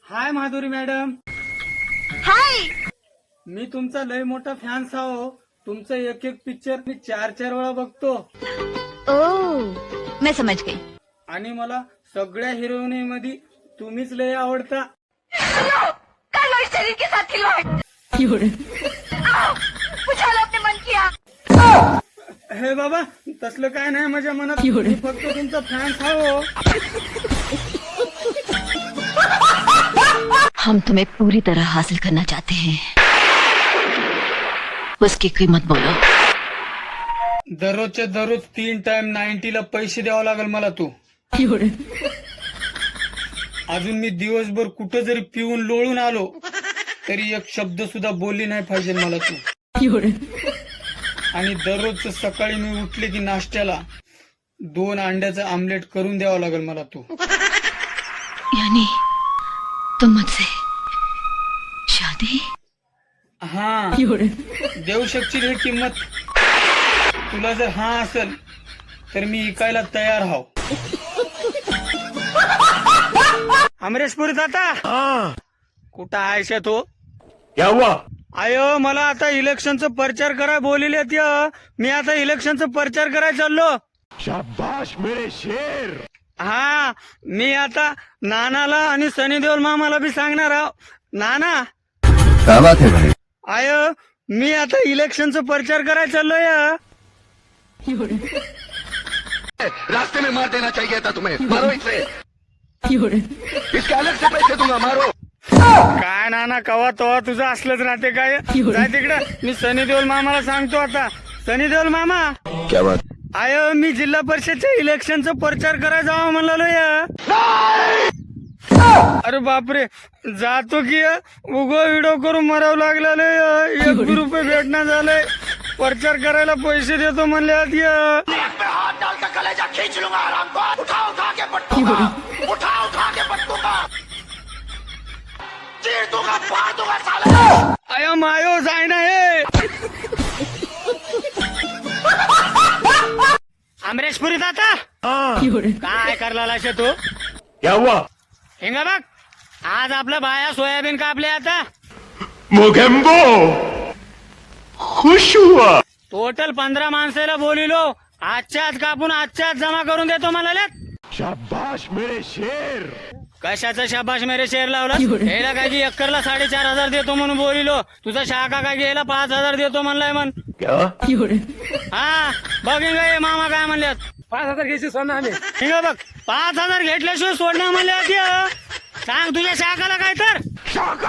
हाय Madhuri madam. हाय. मी तुमचा लय मोठा फॅन आहो. तुमचं एक एक पिक्चर मी 4-4 वेळा बघतो. ओ, मैं समझ गई. आणि मला सगळ्या हिरोईनी मध्ये तुम्हीच लय आवडता. कालो इस शरीर के साथ खिलवाड़. पुछाला आपने मन किया. हे बाबा तसलं काय नाही माझ्या मनात. मी फक्त तुमचा फॅन आहो. हम तुम्हें पूरी तरह हासिल करना चाहते हैं. उसकी कीमत बोलो. दररोजच्या दररोज 3 टाइम 90ला पैसे द्यावं लागेल मला तू. अजून मी दिवसभर कुठं जरी पिऊन लोळून आलो तरी एक शब्द सुद्धा बोलली नाही पाहिजे मला तू. आणि दररोज सकाळी मी उठले की नाश्त्याला 2 अंड्याचं आमलेट करून द्यावं लागेल मला तू. यानी तुम मुझसे शादी. हा देऊ शकशील ही किंमत. तुला जर हा असेल तर मी इकायला तयार हाव. अमरेशपुरी दाता कुठं आहेस तो? क्या हुआ? आयो मला आता इलेक्शनचा प्रचार कराय बोलिले मी आता इलेक्शनचा प्रचार कराय चाललो. शाबाश मेरे शेर. हा मी आता नानाला आणि सनी देओल मामाला बी सांगणार आहो. नाना क्या बात है भाई? आय मी आता इलेक्शनचा प्रचार कराय चाललोय. रास्ते में मार देना चाहिए था तुम्हें. मारो इसे. इसके अलग से पैसे दूंगा. मारो. काय नाना कवा तवा तुझं असलंच राहते काय. जाय तिकडं. मी सनी देओल मामाला सांगतो आता. सनी देओल मामा क्या बात? आय मी जिल्हा परिषदच्या इलेक्शनचा प्रचार करायला जावं म्हणलो या. अरे बापरे जातो की उगो व्हिडिओ करून मरावं लागलेलं. 1 रुपये भेटणं झालंय. प्रचार करायला पैसे देतो म्हणले आधी. आय मायो जाय ना हे. अमरेशपुरी दाता काय करला तू? क्या हुआ? हेंगा बघ आज आपल्या बाया सोयाबीन कापले आता. मोगेम्बो खुश हुआ. टोटल 15 माणसाला बोलिलो. आजच्याच कापून आजच्याच जमा करून देतो मला. शाबाश मेरे शेर. कशाचा शाबाश मेरे शेर लावला. याला काय की एकरला 4,500 देतो म्हणून बोलिलो. तुझा शाखा काय गेला 5,000 देतो म्हणलाय म्हण. क्या? हा बघ हिंगा ये मामा काय म्हणल्यात. 5,000 घ्यायची सोडणार आम्ही. हिंगा बघ 5,000 घेतल्याशिवाय सोडणार म्हणले आधी. सांग तुझ्या शाखाला काय तर. शाखा